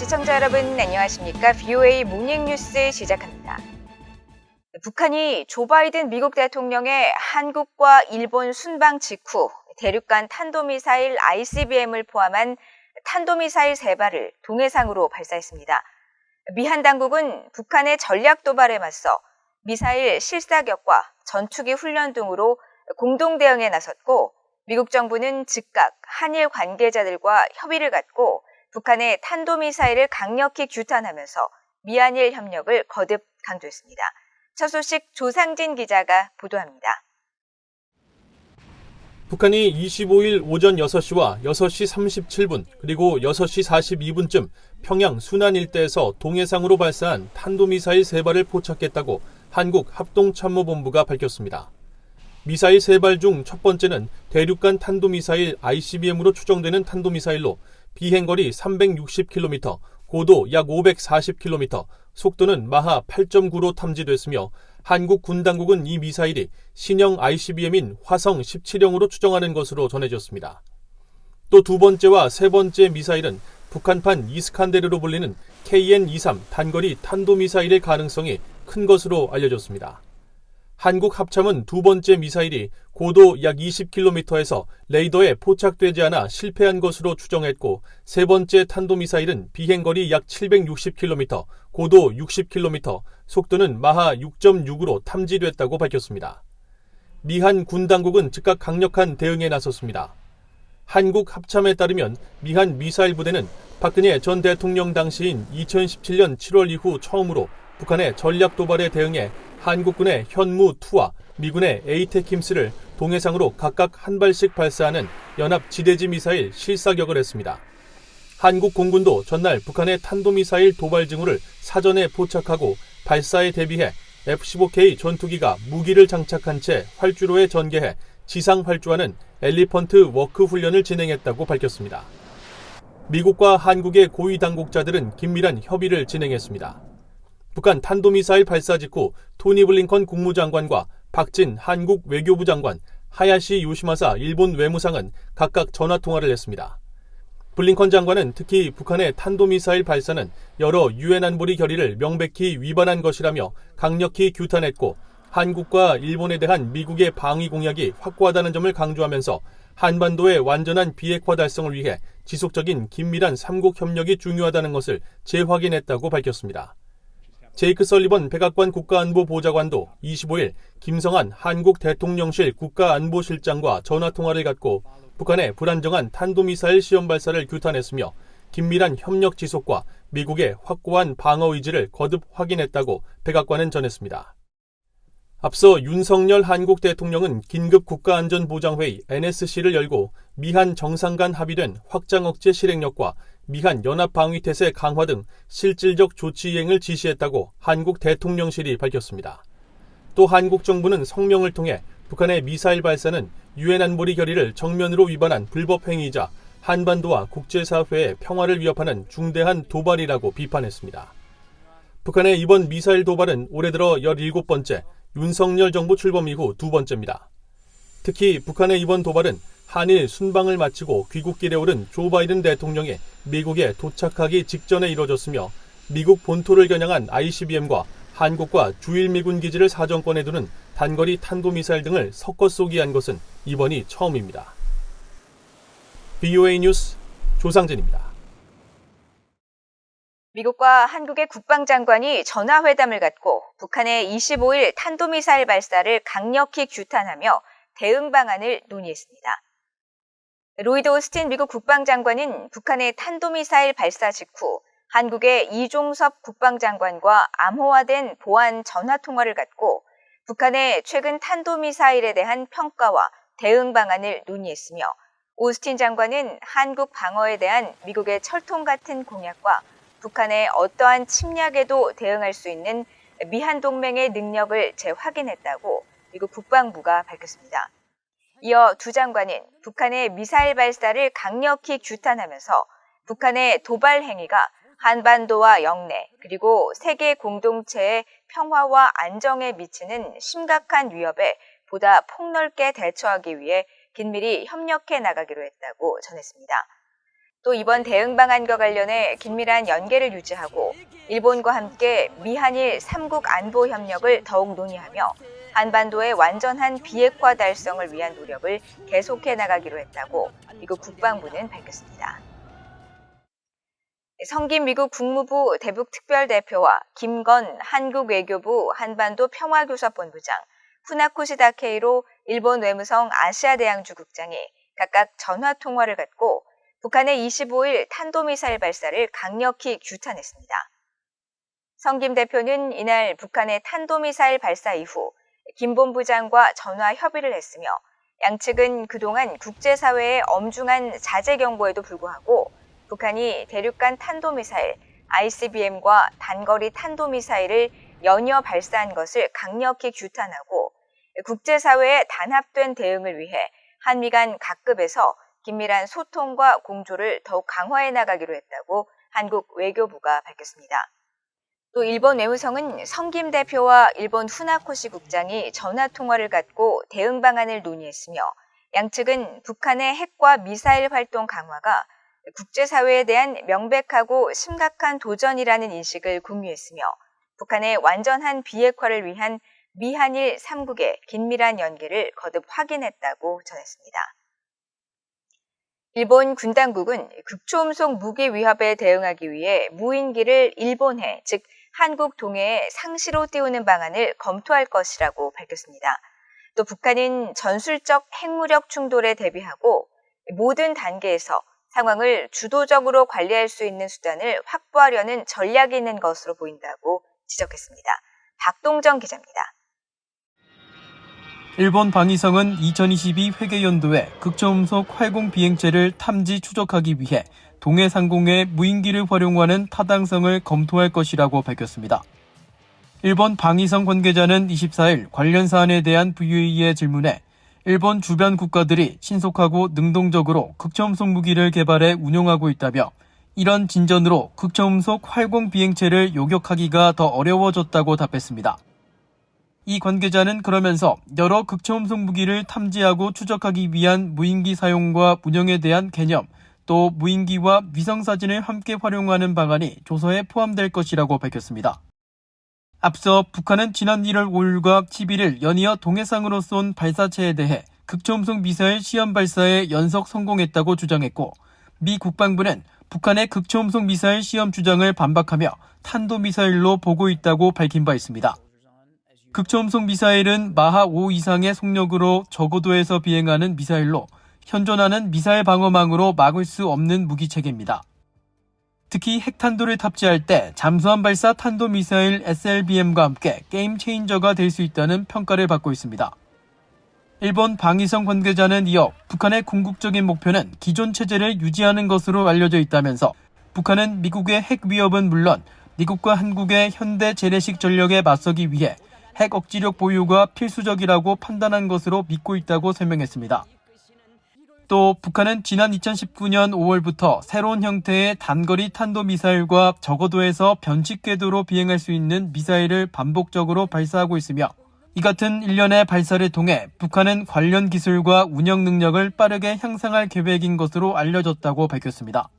시청자 여러분 안녕하십니까? VOA 모닝뉴스 시작합니다. 북한이 조 바이든 미국 대통령의 한국과 일본 순방 직후 대륙간 탄도미사일 ICBM을 포함한 탄도미사일 3발을 동해상으로 발사했습니다. 미한 당국은 북한의 전략 도발에 맞서 미사일 실사격과 전투기 훈련 등으로 공동 대응에 나섰고, 미국 정부는 즉각 한일 관계자들과 협의를 갖고 북한의 탄도미사일을 강력히 규탄하면서 미한일 협력을 거듭 강조했습니다. 첫 소식 조상진 기자가 보도합니다. 북한이 25일 오전 6시와 6시 37분 그리고 6시 42분쯤 평양 순안 일대에서 동해상으로 발사한 탄도미사일 3발을 포착했다고 한국합동참모본부가 밝혔습니다. 미사일 3발 중 첫 번째는 대륙간 탄도미사일 ICBM으로 추정되는 탄도미사일로 비행거리 360km, 고도 약 540km, 속도는 마하 8.9로 탐지됐으며 한국 군 당국은 이 미사일이 신형 ICBM인 화성 17형으로 추정하는 것으로 전해졌습니다. 또 두 번째와 세 번째 미사일은 북한판 이스칸데르로 불리는 KN-23 단거리 탄도미사일의 가능성이 큰 것으로 알려졌습니다. 한국 합참은 두 번째 미사일이 고도 약 20km에서 레이더에 포착되지 않아 실패한 것으로 추정했고, 세 번째 탄도미사일은 비행거리 약 760km, 고도 60km, 속도는 마하 6.6으로 탐지됐다고 밝혔습니다. 미한 군 당국은 즉각 강력한 대응에 나섰습니다. 한국 합참에 따르면 미한 미사일 부대는 박근혜 전 대통령 당시인 2017년 7월 이후 처음으로 북한의 전략 도발에 대응해 한국군의 현무2와 미군의 에이테킴스를 동해상으로 각각 한 발씩 발사하는 연합 지대지 미사일 실사격을 했습니다. 한국 공군도 전날 북한의 탄도미사일 도발 징후를 사전에 포착하고 발사에 대비해 F-15K 전투기가 무기를 장착한 채 활주로에 전개해 지상 활주하는 엘리펀트 워크 훈련을 진행했다고 밝혔습니다. 미국과 한국의 고위 당국자들은 긴밀한 협의를 진행했습니다. 북한 탄도미사일 발사 직후 토니 블링컨 국무장관과 박진 한국 외교부 장관, 하야시 요시마사 일본 외무상은 각각 전화통화를 했습니다. 블링컨 장관은 특히 북한의 탄도미사일 발사는 여러 유엔 안보리 결의를 명백히 위반한 것이라며 강력히 규탄했고, 한국과 일본에 대한 미국의 방위 공약이 확고하다는 점을 강조하면서 한반도의 완전한 비핵화 달성을 위해 지속적인 긴밀한 삼국 협력이 중요하다는 것을 재확인했다고 밝혔습니다. 제이크 설리번 백악관 국가안보보좌관도 25일 김성한 한국 대통령실 국가안보실장과 전화통화를 갖고 북한의 불안정한 탄도미사일 시험 발사를 규탄했으며 긴밀한 협력 지속과 미국의 확고한 방어 의지를 거듭 확인했다고 백악관은 전했습니다. 앞서 윤석열 한국 대통령은 긴급 국가안전보장회의 NSC를 열고 미한 정상 간 합의된 확장 억제 실행력과 미한 연합방위태세 강화 등 실질적 조치 이행을 지시했다고 한국 대통령실이 밝혔습니다. 또 한국 정부는 성명을 통해 북한의 미사일 발사는 유엔 안보리 결의를 정면으로 위반한 불법 행위이자 한반도와 국제사회의 평화를 위협하는 중대한 도발이라고 비판했습니다. 북한의 이번 미사일 도발은 올해 들어 17번째, 윤석열 정부 출범 이후 두 번째입니다. 특히 북한의 이번 도발은 한일 순방을 마치고 귀국길에 오른 조 바이든 대통령이 미국에 도착하기 직전에 이뤄졌으며, 미국 본토를 겨냥한 ICBM과 한국과 주일 미군 기지를 사정권에 두는 단거리 탄도미사일 등을 섞어 쏘기 한 것은 이번이 처음입니다. VOA 뉴스 조상진입니다. 미국과 한국의 국방장관이 전화회담을 갖고 북한의 25일 탄도미사일 발사를 강력히 규탄하며 대응 방안을 논의했습니다. 로이드 오스틴 미국 국방장관은 북한의 탄도미사일 발사 직후 한국의 이종섭 국방장관과 암호화된 보안 전화통화를 갖고 북한의 최근 탄도미사일에 대한 평가와 대응 방안을 논의했으며, 오스틴 장관은 한국 방어에 대한 미국의 철통 같은 공약과 북한의 어떠한 침략에도 대응할 수 있는 미한 동맹의 능력을 재확인했다고 미국 국방부가 밝혔습니다. 이어 두 장관은 북한의 미사일 발사를 강력히 규탄하면서 북한의 도발 행위가 한반도와 영내 그리고 세계 공동체의 평화와 안정에 미치는 심각한 위협에 보다 폭넓게 대처하기 위해 긴밀히 협력해 나가기로 했다고 전했습니다. 또 이번 대응 방안과 관련해 긴밀한 연계를 유지하고 일본과 함께 미한일 3국 안보 협력을 더욱 논의하며 한반도의 완전한 비핵화 달성을 위한 노력을 계속해 나가기로 했다고 미국 국방부는 밝혔습니다. 성김 미국 국무부 대북특별대표와 김건 한국 외교부 한반도 평화교섭본부장, 후나코시다 케이로 일본 외무성 아시아대양주 국장이 각각 전화통화를 갖고 북한의 25일 탄도미사일 발사를 강력히 규탄했습니다. 성김 대표는 이날 북한의 탄도미사일 발사 이후 김 본부장과 전화 협의를 했으며 양측은 그동안 국제사회의 엄중한 자제 경고에도 불구하고 북한이 대륙간 탄도미사일 ICBM과 단거리 탄도미사일을 연이어 발사한 것을 강력히 규탄하고 국제사회의 단합된 대응을 위해 한미 간 각급에서 긴밀한 소통과 공조를 더욱 강화해 나가기로 했다고 한국 외교부가 밝혔습니다. 또 일본 외무성은 성김 대표와 일본 후나코시 국장이 전화통화를 갖고 대응 방안을 논의했으며 양측은 북한의 핵과 미사일 활동 강화가 국제사회에 대한 명백하고 심각한 도전이라는 인식을 공유했으며 북한의 완전한 비핵화를 위한 미한일 3국의 긴밀한 연계를 거듭 확인했다고 전했습니다. 일본 군 당국은 극초음속 무기 위협에 대응하기 위해 무인기를 일본해, 즉 한국 동해에 상시로 띄우는 방안을 검토할 것이라고 밝혔습니다. 또 북한은 전술적 핵무력 충돌에 대비하고 모든 단계에서 상황을 주도적으로 관리할 수 있는 수단을 확보하려는 전략이 있는 것으로 보인다고 지적했습니다. 박동정 기자입니다. 일본 방위성은 2022 회계연도에 극초음속 활공 비행체를 탐지 추적하기 위해 동해 상공에 무인기를 활용하는 타당성을 검토할 것이라고 밝혔습니다. 일본 방위성 관계자는 24일 관련 사안에 대한 VOA의 질문에 일본 주변 국가들이 신속하고 능동적으로 극초음속 무기를 개발해 운용하고 있다며 이런 진전으로 극초음속 활공 비행체를 요격하기가 더 어려워졌다고 답했습니다. 이 관계자는 그러면서 여러 극초음속 무기를 탐지하고 추적하기 위한 무인기 사용과 운영에 대한 개념, 또 무인기와 위성사진을 함께 활용하는 방안이 조서에 포함될 것이라고 밝혔습니다. 앞서 북한은 지난 1월 5일과 11일 연이어 동해상으로 쏜 발사체에 대해 극초음속 미사일 시험 발사에 연속 성공했다고 주장했고 미 국방부는 북한의 극초음속 미사일 시험 주장을 반박하며 탄도미사일로 보고 있다고 밝힌 바 있습니다. 극초음속 미사일은 마하 5 이상의 속력으로 저고도에서 비행하는 미사일로 현존하는 미사일 방어망으로 막을 수 없는 무기체계입니다. 특히 핵탄도를 탑재할 때 잠수함 발사 탄도미사일 SLBM과 함께 게임 체인저가 될 수 있다는 평가를 받고 있습니다. 일본 방위성 관계자는 이어 북한의 궁극적인 목표는 기존 체제를 유지하는 것으로 알려져 있다면서 북한은 미국의 핵 위협은 물론 미국과 한국의 현대 재래식 전력에 맞서기 위해 핵 억지력 보유가 필수적이라고 판단한 것으로 믿고 있다고 설명했습니다. 또 북한은 지난 2019년 5월부터 새로운 형태의 단거리 탄도미사일과 저고도에서 변칙 궤도로 비행할 수 있는 미사일을 반복적으로 발사하고 있으며 이 같은 일련의 발사를 통해 북한은 관련 기술과 운영 능력을 빠르게 향상할 계획인 것으로 알려졌다고 밝혔습니다.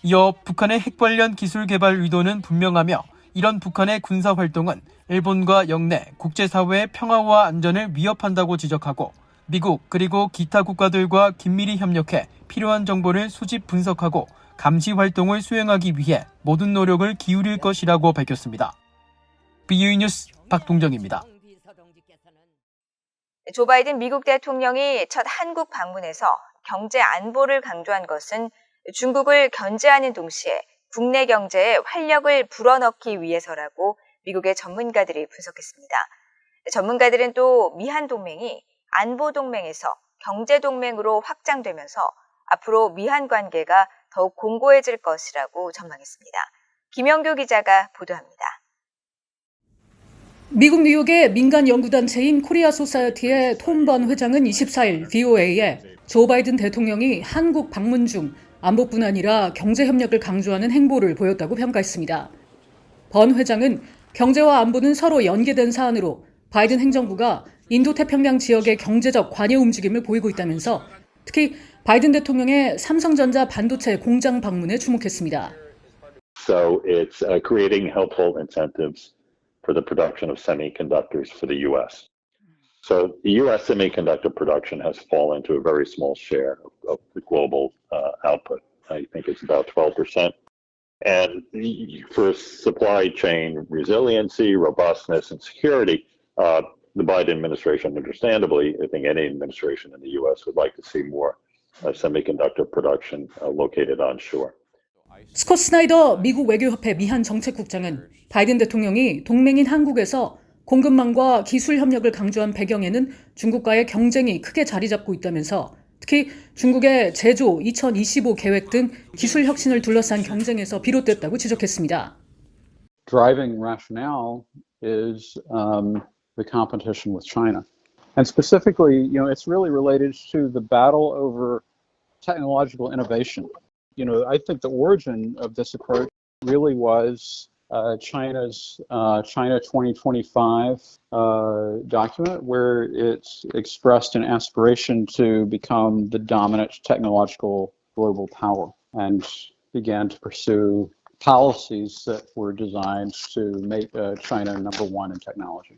이어 북한의 핵 관련 기술 개발 의도는 분명하며 이런 북한의 군사 활동은 일본과 영내 국제사회의 평화와 안전을 위협한다고 지적하고 미국 그리고 기타 국가들과 긴밀히 협력해 필요한 정보를 수집 분석하고 감시 활동을 수행하기 위해 모든 노력을 기울일 것이라고 밝혔습니다. BOE 뉴스 박동정입니다. 조 바이든 미국 대통령이 첫 한국 방문에서 경제 안보를 강조한 것은 중국을 견제하는 동시에 국내 경제에 활력을 불어넣기 위해서라고 미국의 전문가들이 분석했습니다. 전문가들은 또 미한 동맹이 안보 동맹에서 경제 동맹으로 확장되면서 앞으로 미한 관계가 더욱 공고해질 것이라고 전망했습니다. 김영교 기자가 보도합니다. 미국 뉴욕의 민간 연구단체인 코리아 소사이어티의 톰 번 회장은 24일 VOA에 조 바이든 대통령이 한국 방문 중 안보뿐 아니라 경제 협력을 강조하는 행보를 보였다고 평가했습니다. 번 회장은 경제와 안보는 서로 연계된 사안으로 바이든 행정부가 인도태평양 지역의 경제적 관여 움직임을 보이고 있다면서 특히 바이든 대통령의 삼성전자 반도체 공장 방문에 주목했습니다. So it's creating helpful incentives for the production of semiconductors for the U.S. So the U.S. semiconductor production has fallen to a very small share of the global output. I think it's about 12%. And for supply chain resiliency, robustness, and security, the Biden administration, understandably, I think any administration in the U.S. would like to see more semiconductor production located onshore. 스콧 스나이더 미국 외교협회 미한 정책국장은 바이든 대통령이 동맹인 한국에서 공급망과 기술 협력을 강조한 배경에는 중국과의 경쟁이 크게 자리 잡고 있다면서 특히 중국의 제조 2025 계획 등 기술 혁신을 둘러싼 경쟁에서 비롯됐다고 지적했습니다. Driving rationale is the competition with China. And specifically, it's really related to the battle over technological innovation. I think the origin of this approach really was China's China 2025 document, where it's expressed an aspiration to become the dominant technological global power and began to pursue policies that were designed to make China number one in technology.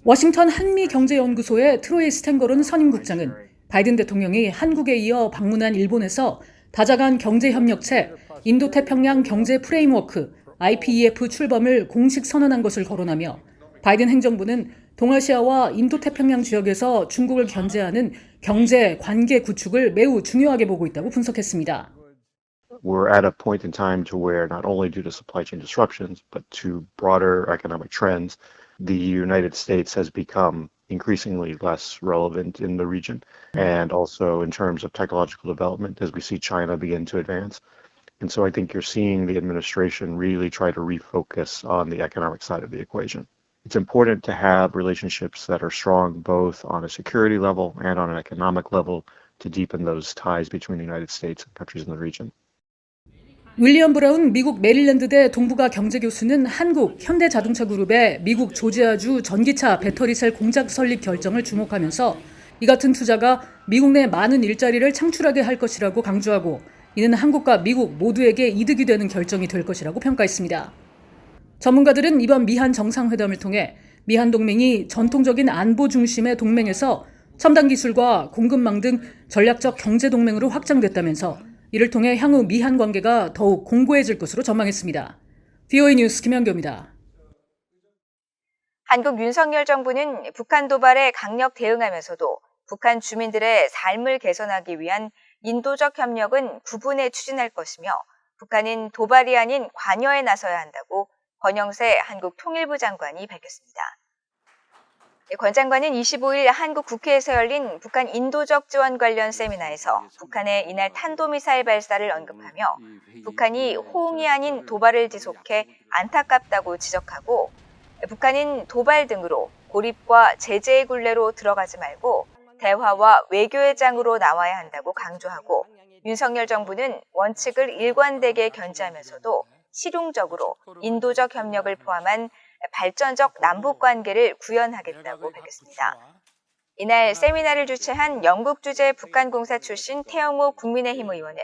워싱턴 한미경제연구소의 트로이 스탠거론 선임국장은 바이든 대통령이 한국에 이어 방문한 일본에서 다자간 경제협력체 인도태평양 경제 프레임워크 IPEF 출범을 공식 선언한 것을 거론하며 바이든 행정부는 동아시아와 인도태평양 지역에서 중국을 견제하는 경제 관계 구축을 매우 중요하게 보고 있다고 분석했습니다. We're at a point in time to where not only due to supply chain disruptions, but to broader economic trends, the United States has become increasingly less relevant in the region, and also in terms of technological development as we see China begin to advance. And so I think you're seeing the administration really try to refocus on the economic side of the equation. It's important to have relationships that are strong both on a security level and on an economic level to deepen those ties between the United States and countries in the region. 윌리엄 브라운 미국 메릴랜드대 동부가 경제교수는 한국 현대자동차그룹의 미국 조지아주 전기차 배터리셀 공장 설립 결정을 주목하면서 이 같은 투자가 미국 내 많은 일자리를 창출하게 할 것이라고 강조하고 이는 한국과 미국 모두에게 이득이 되는 결정이 될 것이라고 평가했습니다. 전문가들은 이번 미한 정상회담을 통해 미한 동맹이 전통적인 안보 중심의 동맹에서 첨단 기술과 공급망 등 전략적 경제 동맹으로 확장됐다면서 이를 통해 향후 미한 관계가 더욱 공고해질 것으로 전망했습니다. VOA 뉴스 김현교입니다. 한국 윤석열 정부는 북한 도발에 강력 대응하면서도 북한 주민들의 삶을 개선하기 위한 인도적 협력은 구분해 추진할 것이며 북한은 도발이 아닌 관여에 나서야 한다고 권영세 한국 통일부 장관이 밝혔습니다. 권 장관은 25일 한국 국회에서 열린 북한 인도적 지원 관련 세미나에서 북한의 이날 탄도미사일 발사를 언급하며 북한이 호응이 아닌 도발을 지속해 안타깝다고 지적하고 북한은 도발 등으로 고립과 제재의 굴레로 들어가지 말고 대화와 외교의 장으로 나와야 한다고 강조하고 윤석열 정부는 원칙을 일관되게 견지하면서도 실용적으로 인도적 협력을 포함한 발전적 남북관계를 구현하겠다고 밝혔습니다. 이날 세미나를 주최한 영국 주재 북한공사 출신 태영호 국민의힘 의원은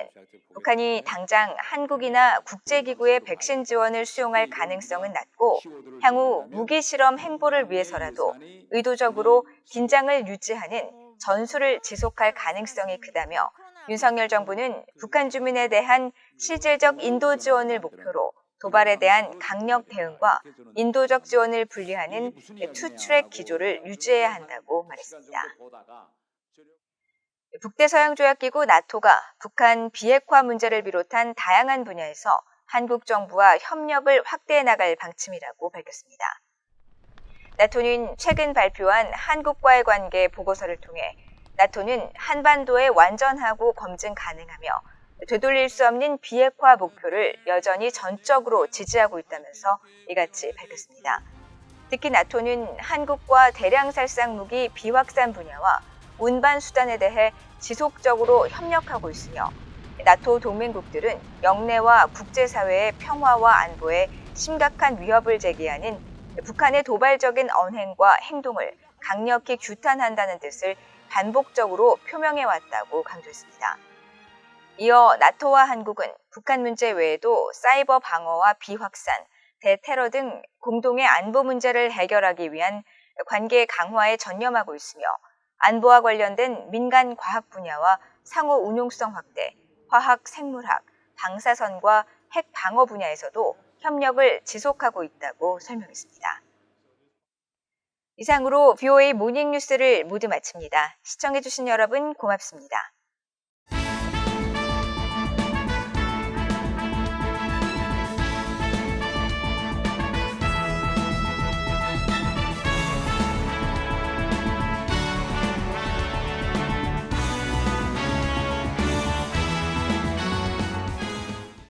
북한이 당장 한국이나 국제기구의 백신 지원을 수용할 가능성은 낮고 향후 무기실험 행보를 위해서라도 의도적으로 긴장을 유지하는 전술을 지속할 가능성이 크다며 윤석열 정부는 북한 주민에 대한 실질적 인도 지원을 목표로 도발에 대한 강력 대응과 인도적 지원을 분리하는 투트랙 기조를 유지해야 한다고 말했습니다. 북대서양조약기구 나토가 북한 비핵화 문제를 비롯한 다양한 분야에서 한국 정부와 협력을 확대해 나갈 방침이라고 밝혔습니다. 나토는 최근 발표한 한국과의 관계 보고서를 통해 나토는 한반도에 완전하고 검증 가능하며 되돌릴 수 없는 비핵화 목표를 여전히 전적으로 지지하고 있다면서 이같이 밝혔습니다. 특히 나토는 한국과 대량 살상 무기 비확산 분야와 운반 수단에 대해 지속적으로 협력하고 있으며 나토 동맹국들은 영내와 국제사회의 평화와 안보에 심각한 위협을 제기하는 북한의 도발적인 언행과 행동을 강력히 규탄한다는 뜻을 반복적으로 표명해왔다고 강조했습니다. 이어 나토와 한국은 북한 문제 외에도 사이버 방어와 비확산, 대테러 등 공동의 안보 문제를 해결하기 위한 관계 강화에 전념하고 있으며 안보와 관련된 민간 과학 분야와 상호 운용성 확대, 화학, 생물학, 방사선과 핵 방어 분야에서도 협력을 지속하고 있다고 설명했습니다. 이상으로 VOA 모닝 뉴스를 모두 마칩니다. 시청해주신 여러분 고맙습니다.